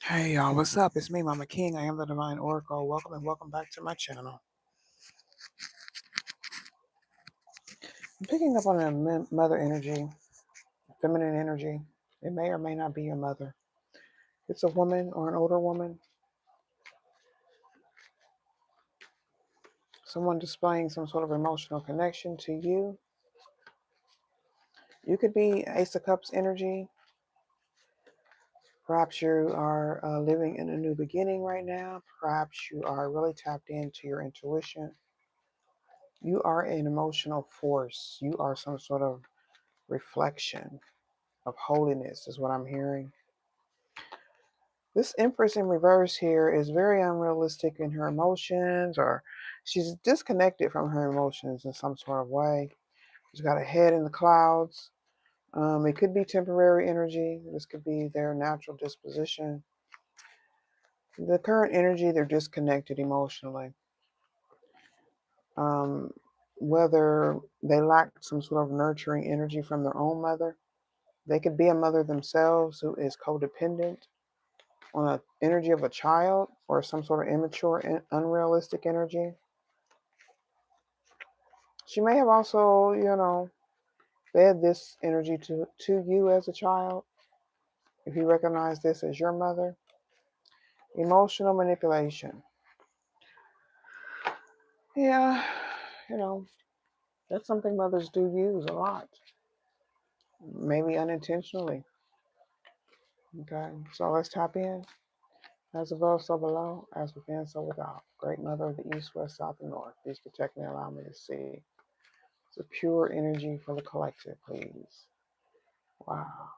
Hey y'all, what's up? It's me, Mama King. I am the Divine Oracle. Welcome and welcome back to my channel. I'm picking up on a mother energy, feminine energy. It may or may not be your mother. It's a woman or an older woman. Someone displaying some sort of emotional connection to you. You could be Ace of Cups energy. Perhaps you are living in a new beginning right now. Perhaps you are really tapped into your intuition. You are an emotional force. You are some sort of reflection of holiness is what I'm hearing. This Empress in reverse here is very unrealistic in her emotions, or she's disconnected from her emotions in some sort of way. She's got a head in the clouds. It could be temporary energy. This could be their natural disposition. The current energy, they're disconnected emotionally. Whether they lack some sort of nurturing energy from their own mother, they could be a mother themselves who is codependent on an energy of a child or some sort of immature and unrealistic energy. She may have also, fed this energy to you as a child. If you recognize this as your mother. Emotional manipulation. Yeah, that's something mothers do use a lot. Maybe unintentionally. Okay, so let's tap in. As above, so below. As within, so without. Great Mother of the East, West, South, and North. Please protect me and allow me to see. It's a pure energy for the collective, please. Wow.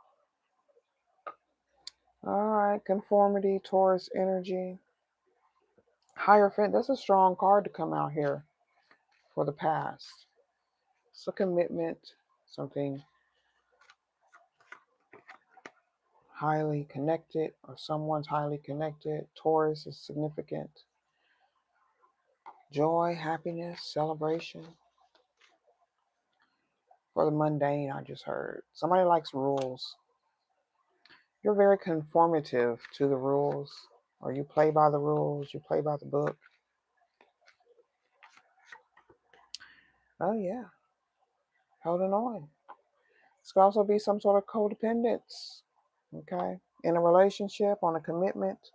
All right, conformity, Taurus energy. Hierophant, that's a strong card to come out here for the past. It's a commitment, something highly connected, or someone's highly connected. Taurus is significant. Joy, happiness, celebration. For the mundane, I just heard. Somebody likes rules. You're very conformative to the rules, or you play by the rules, you play by the book. Oh, yeah. Holding on. This could also be some sort of codependence, okay? In a relationship, on a commitment.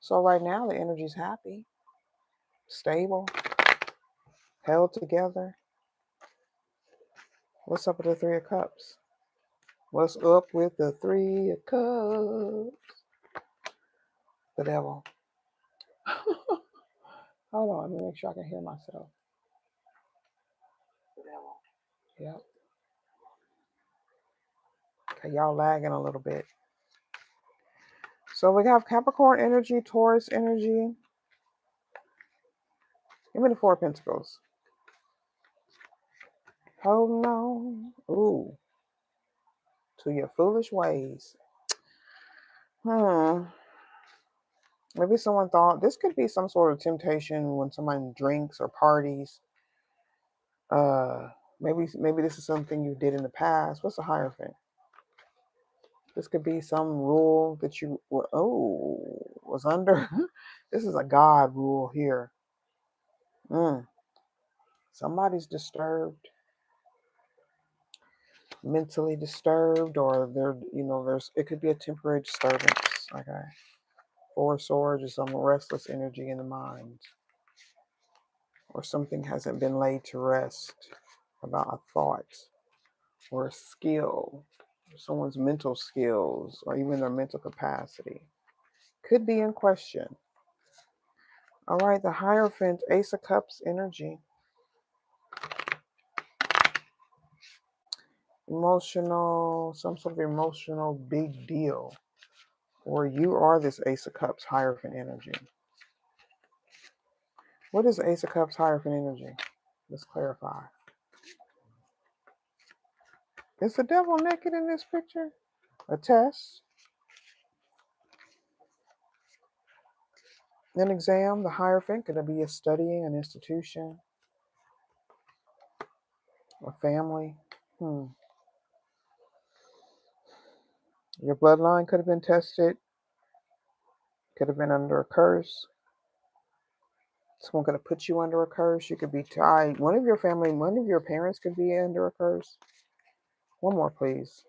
So right now, the energy's happy, stable, held together. What's up with the Three of Cups? What's up with the Three of Cups? The devil. Hold on, let me make sure I can hear myself. The devil. Yep. Okay, y'all lagging a little bit. So we have Capricorn energy, Taurus energy. Give me the Four of Pentacles. Holding on. Ooh. To your foolish ways. Maybe someone thought this could be some sort of temptation when someone drinks or parties. Maybe this is something you did in the past. What's a Hierophant? This could be some rule that you was under. This is a God rule here. Somebody's disturbed, mentally disturbed, or it could be a temporary disturbance. Okay. Four of Swords is some restless energy in the mind, or something hasn't been laid to rest about a thought or a skill. someone's mental skills or even their mental capacity could be in question. All right, the Hierophant, Ace of Cups energy. Emotional, some sort of emotional big deal. Or you are this Ace of Cups Hierophant energy. What is Ace of Cups Hierophant energy? Let's clarify. Is the devil naked in this picture? A test? An exam? The Hierophant? Could it be a studying, an institution? A family? Your bloodline could have been tested. Could have been under a curse. Someone could have put you under a curse. You could be tied. One of your family, one of your parents could be under a curse. One more, please.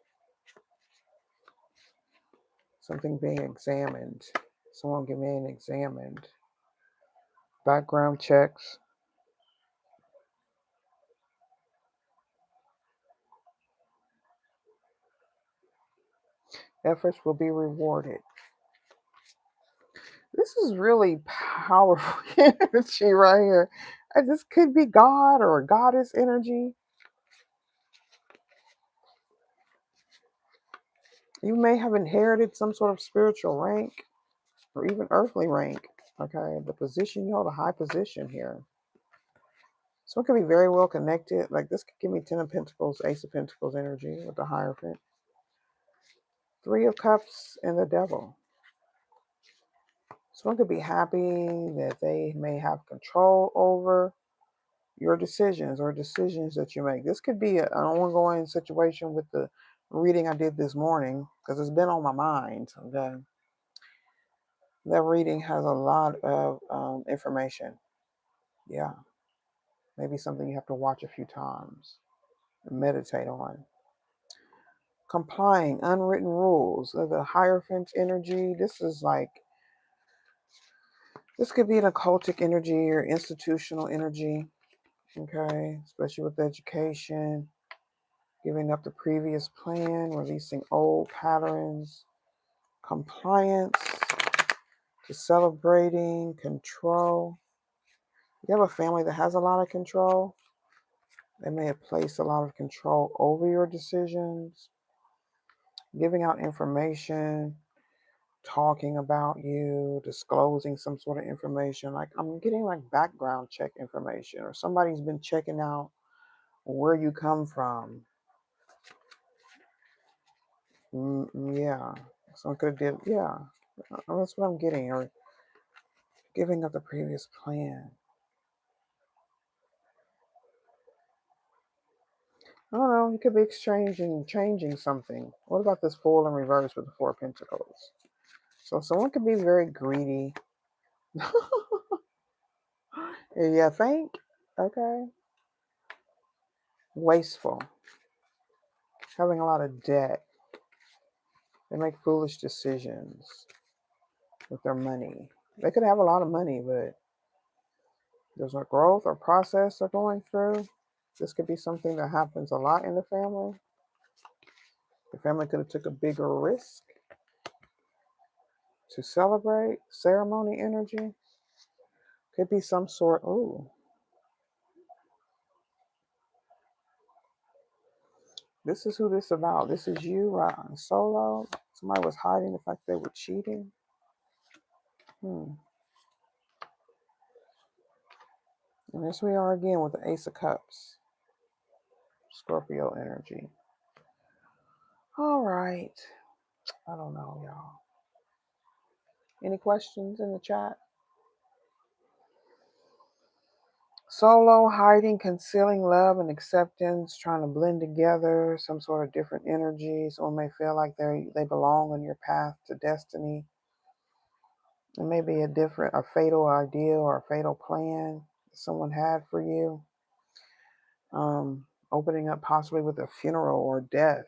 Something being examined. Someone being examined. Background checks. Efforts will be rewarded. This is really powerful energy right here. This could be God or a goddess energy. You may have inherited some sort of spiritual rank or even earthly rank. Okay, the position, you hold a high position here. So it could be very well connected. Like this could give me 10 of Pentacles, Ace of Pentacles energy with the Hierophant. 3 of Cups and the Devil. Someone could be happy that they may have control over your decisions or decisions that you make. This could be an ongoing situation with the reading I did this morning because it's been on my mind. Okay. That reading has a lot of information. Yeah. Maybe something you have to watch a few times and meditate on. Complying, unwritten rules. The Hierophant energy. This is like, this could be an occultic energy or institutional energy. Okay. Especially with education. Giving up the previous plan, releasing old patterns, compliance, to celebrating, control. You have a family that has a lot of control. They may have placed a lot of control over your decisions, giving out information, talking about you, disclosing some sort of information. Like I'm getting like background check information, or somebody's been checking out where you come from. Yeah. Someone could have did, yeah. That's what I'm getting. Or giving up the previous plan. I don't know. You could be changing something. What about this Fool in reverse with the 4 of Pentacles? So someone could be very greedy. Yeah, think? Okay. Wasteful. Having a lot of debt. They make foolish decisions with their money. They could have a lot of money, but there's no growth or process they're going through. This could be something that happens a lot in the family. The family could have took a bigger risk to celebrate. Ceremony energy. Could be some sort. Ooh. This is who this is about. This is you, right? Solo. Somebody was hiding the fact they were cheating. And here we are again with the Ace of Cups. Scorpio energy. All right. I don't know, y'all. Any questions in the chat? Solo, hiding, concealing love and acceptance, trying to blend together some sort of different energy. Someone may feel like they belong on your path to destiny. It may be a fatal idea or a fatal plan someone had for you. Opening up possibly with a funeral or death.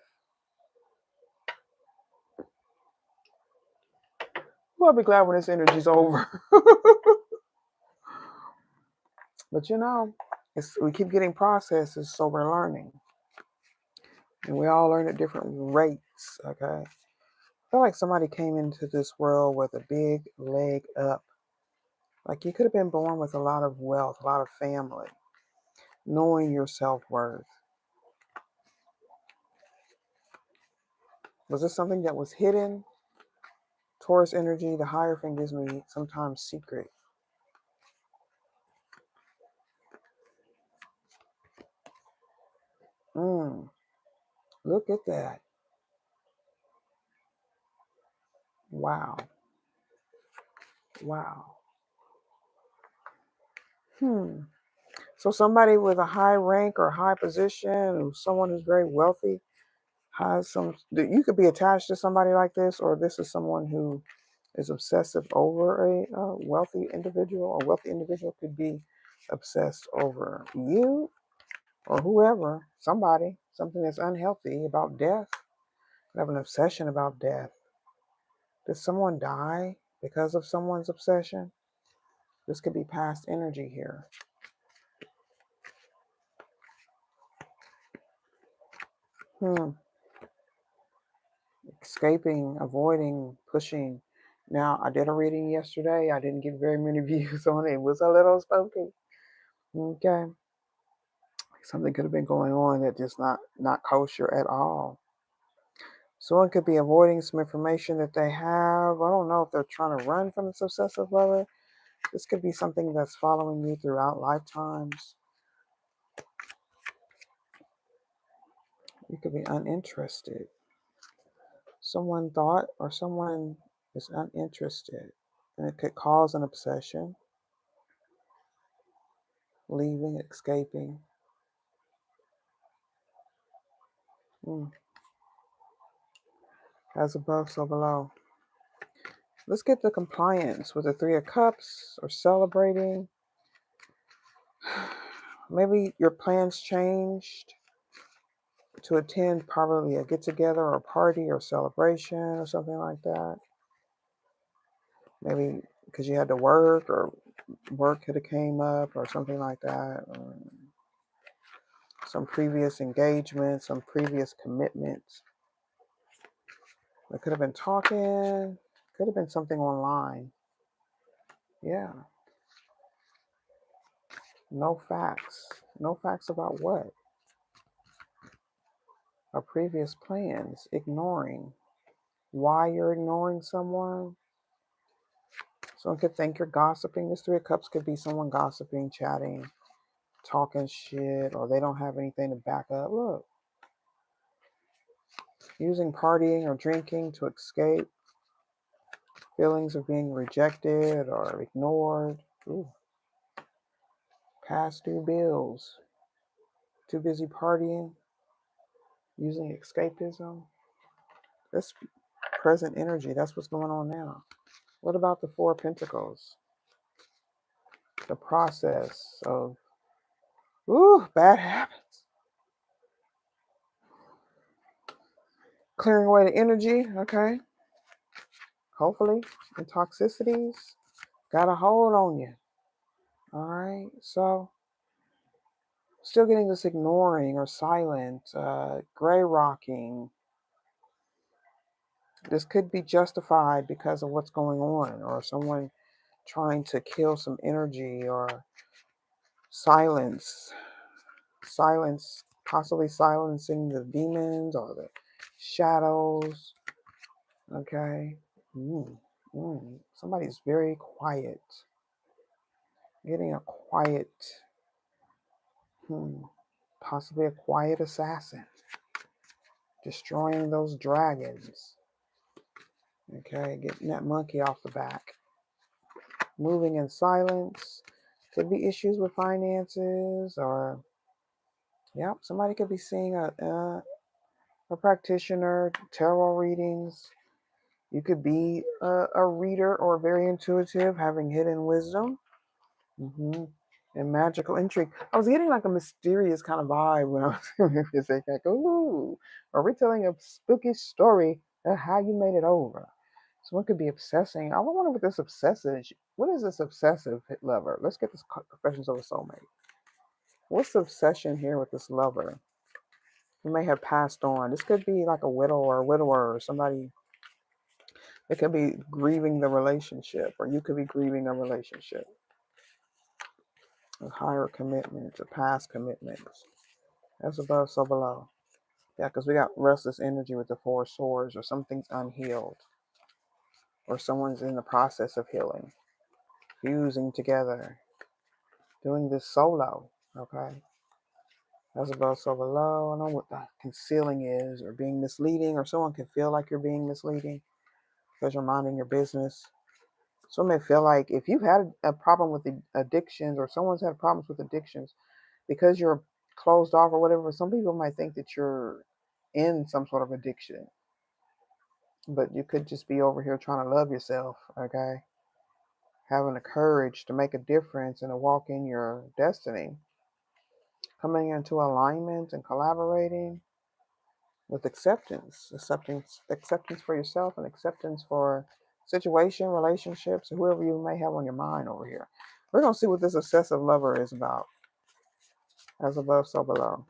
Well, I'll be glad when this energy's over. But you know, we keep getting processes, so we're learning. And we all learn at different rates. Okay. I feel like somebody came into this world with a big leg up. Like you could have been born with a lot of wealth, a lot of family, knowing your self-worth. Was this something that was hidden? Taurus energy, the Hierophant gives me sometimes secret. Look at that. Wow. Wow. So somebody with a high rank or high position, or someone who's very wealthy, has some. You could be attached to somebody like this, or this is someone who is obsessive over a wealthy individual. A wealthy individual could be obsessed over you or whoever, somebody, something that's unhealthy about death. They have an obsession about death. Did someone die because of someone's obsession? This could be past energy here. Escaping, avoiding, pushing. Now, I did a reading yesterday. I didn't get very many views on it. It was a little spooky. Okay. Something could have been going on that just not kosher at all. Someone could be avoiding some information that they have. I don't know if they're trying to run from this obsessive lover. This could be something that's following you throughout lifetimes. You could be uninterested. Someone thought or someone is uninterested. And it could cause an obsession. Leaving, escaping. As above, so below. Let's get the compliance with the Three of Cups or celebrating. Maybe your plans changed to attend probably a get-together or a party or celebration or something like that. Maybe because you had to work or work could have came up or something like that. Or some previous engagements, some previous commitments. They could have been talking. Could have been something online. Yeah. No facts. No facts about what? Our previous plans. Ignoring. Why you're ignoring someone? Someone could think you're gossiping. This Three of Cups could be someone gossiping, chatting, talking shit, or they don't have anything to back up. Look. Using partying or drinking to escape feelings of being rejected or ignored. Ooh. Past due bills. Too busy partying. Using escapism. That's present energy. That's what's going on now. What about the Four of Pentacles? The process of bad habits. Clearing away the energy, okay? Hopefully, and toxicities got a hold on you. All right, so still getting this ignoring or silent, gray rocking. This could be justified because of what's going on, or someone trying to kill some energy or silence, possibly silencing the demons or the shadows. Okay. Somebody's very quiet. Getting a quiet, possibly a quiet assassin. Destroying those dragons. Okay, getting that monkey off the back. Moving in silence. Could be issues with finances or, somebody could be seeing a practitioner, tarot readings. You could be a reader or very intuitive, having hidden wisdom. And magical intrigue. I was getting like a mysterious kind of vibe when I was doing this. Like, ooh, are we telling a spooky story of how you made it over? Someone could be obsessing. I wonder what this obsessive is. What is this obsessive lover? Let's get this Confessions of a Soulmate. What's the obsession here with this lover? who may have passed on. This could be like a widow or a widower or somebody. It could be grieving the relationship, or you could be grieving a relationship. A higher commitments, or past commitments. As above, so below. Yeah, because we got restless energy with the Four Swords, or something's unhealed, or someone's in the process of healing, fusing together, doing this solo. Okay. As above, so below. I don't know what the concealing is, or being misleading, or someone can feel like you're being misleading because you're minding your business. Some may feel like if you've had a problem with the addictions, or someone's had problems with addictions, because you're closed off or whatever, some people might think that you're in some sort of addiction. But you could just be over here trying to love yourself, okay? Having the courage to make a difference and to walk in your destiny. Coming into alignment and collaborating with acceptance for yourself, and acceptance for situation, relationships, whoever you may have on your mind over here. We're going to see what this obsessive lover is about. As above, so below.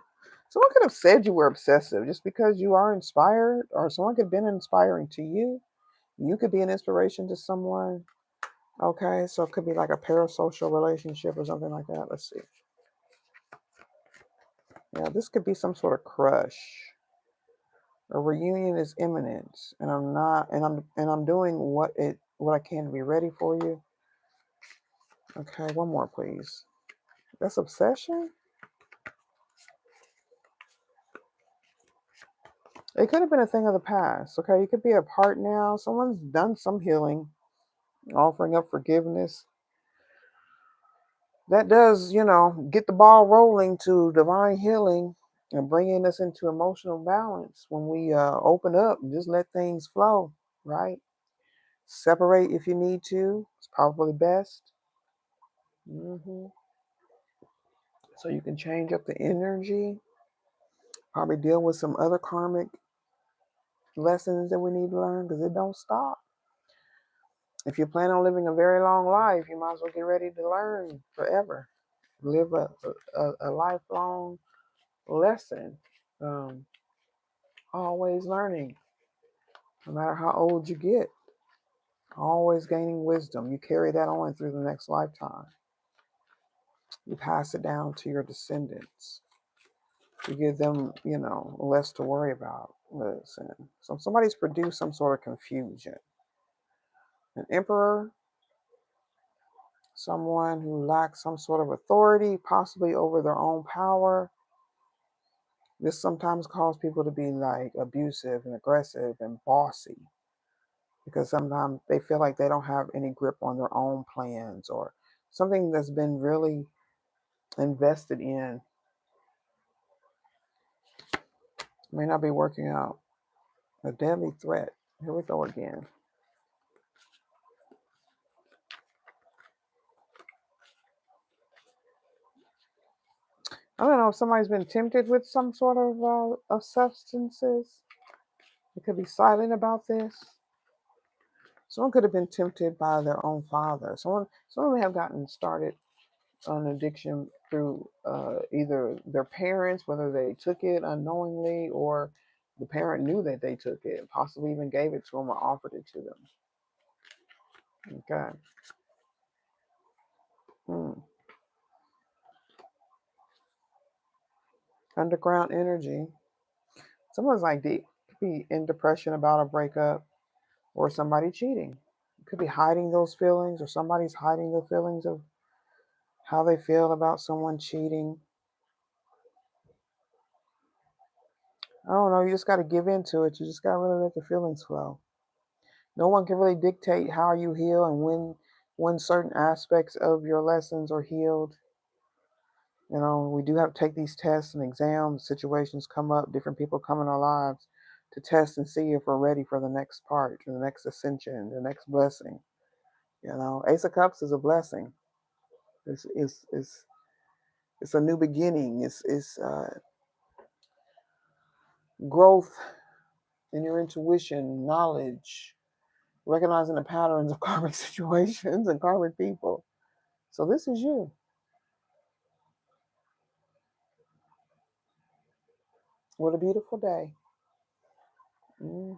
Someone could have said you were obsessive just because you are inspired, or someone could have been inspiring to you. You could be an inspiration to someone. Okay, so it could be like a parasocial relationship or something like that. Let's see. Yeah, this could be some sort of crush. A reunion is imminent, and I'm doing what I can to be ready for you. Okay, one more, please. That's obsession. It could have been a thing of the past. Okay, you could be apart now. Someone's done some healing, offering up forgiveness. That does, get the ball rolling to divine healing and bringing us into emotional balance when we open up and just let things flow, right? Separate if you need to. It's probably best. hmm So you can change up the energy, probably deal with some other karmic lessons that we need to learn, because it don't stop. If you plan on living a very long life, you might as well get ready to learn forever. Live a lifelong lesson. Um, Always learning, no matter how old you get. Always gaining wisdom. You carry that on through the next lifetime. You pass it down to your descendants. You give them, less to worry about. Listen. So somebody's produced some sort of confusion. An emperor, someone who lacks some sort of authority, possibly over their own power. This sometimes causes people to be like abusive and aggressive and bossy, because sometimes they feel like they don't have any grip on their own plans, or something that's been really invested in may not be working out. A deadly threat. Here we go again. I don't know if somebody's been tempted with some sort of substances. They could be silent about this. Someone could have been tempted by their own father. Someone may have gotten started on addiction through either their parents, whether they took it unknowingly, or the parent knew that they took it, possibly even gave it to them or offered it to them. Okay. Underground energy. Someone's like deep, could be in depression about a breakup, or somebody cheating. Could be hiding those feelings, or somebody's hiding the feelings of how they feel about someone cheating. I don't know. You just got to give into it. You just got to really let the feelings flow. No one can really dictate how you heal and when certain aspects of your lessons are healed. We do have to take these tests and exams. Situations come up. Different people come in our lives to test and see if we're ready for the next part, the next ascension, the next blessing. Ace of Cups is a blessing. It's a new beginning. It's growth in your intuition, knowledge, recognizing the patterns of karmic situations and karmic people. So this is you. What a beautiful day. Hmm.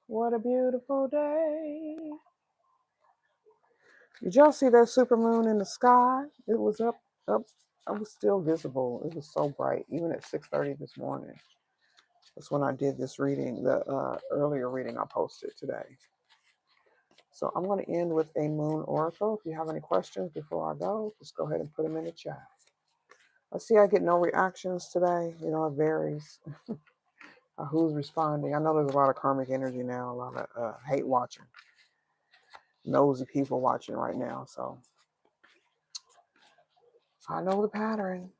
What a beautiful day. Did y'all see that supermoon in the sky? It was up. It was still visible. It was so bright, even at 6:30 this morning. That's when I did this reading, the earlier reading I posted today. So I'm going to end with a moon oracle. If you have any questions before I go, just go ahead and put them in the chat. I see I get no reactions today. You know, it varies who's responding. I know there's a lot of karmic energy now, a lot of hate watching, nosy people watching right now. So I know the pattern.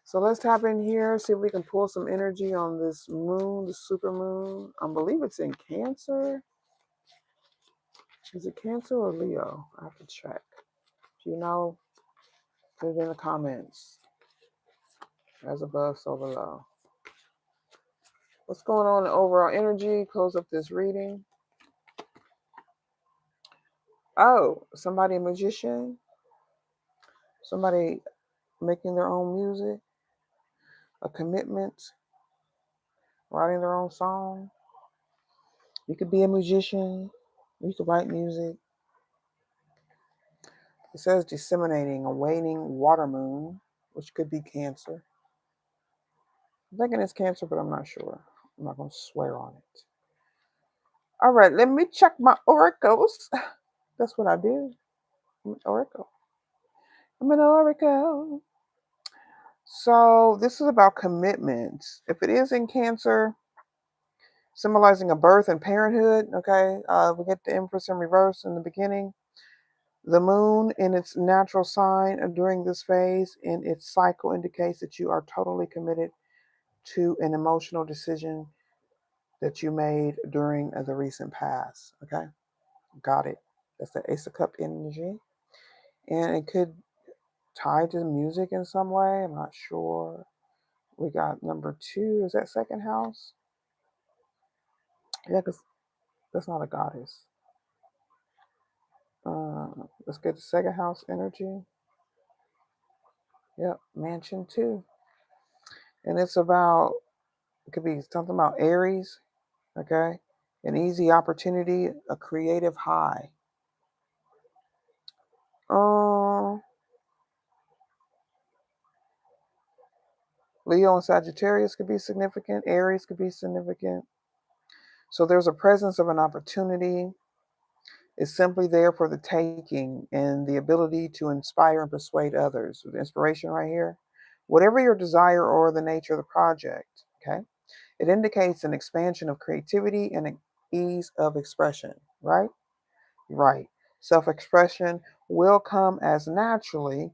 So let's tap in here, see if we can pull some energy on this moon, the super moon. I believe it's in Cancer. Is it Cancer or Leo? I have to check. If you know, put it in the comments. As above, so below. What's going on in overall energy? Close up this reading. Oh, somebody a magician? Somebody making their own music? A commitment? Writing their own song? You could be a musician. You could write music. It says disseminating a waning water moon, which could be Cancer. I'm thinking it's Cancer, but I'm not sure. I'm not going to swear on it. All right, let me check my oracles. That's what I do. I'm an oracle. I'm an oracle. So this is about commitment. If it is in Cancer, symbolizing a birth and parenthood, okay, we get the Empress in reverse in the beginning. The moon in its natural sign during this phase in its cycle indicates that you are totally committed to an emotional decision that you made during the recent past. Okay, got it. That's the Ace of Cup energy. And it could tie to music in some way. I'm not sure. We got number 2. Is that second house? Yeah, because that's not a goddess. Let's get the second house energy. Yep, mansion 2. And it's about, it could be something about Aries, okay? An easy opportunity, a creative high. Leo and Sagittarius could be significant. Aries could be significant. So there's a presence of an opportunity. It's simply there for the taking and the ability to inspire and persuade others. With inspiration right here. Whatever your desire or the nature of the project, okay? It indicates an expansion of creativity and an ease of expression, right? Right. Self-expression will come as naturally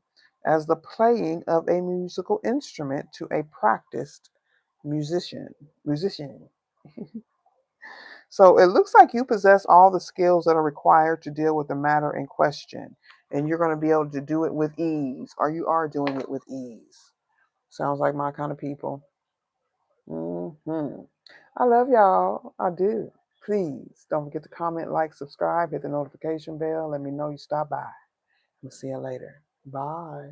as the playing of a musical instrument to a practiced musician. So it looks like you possess all the skills that are required to deal with the matter in question, and you're going to be able to do it with ease, or you are doing it with ease. Sounds like my kind of people. I love y'all. I do. Please don't forget to comment, like, subscribe, hit the notification bell. Let me know you stop by. We'll see you later. Bye.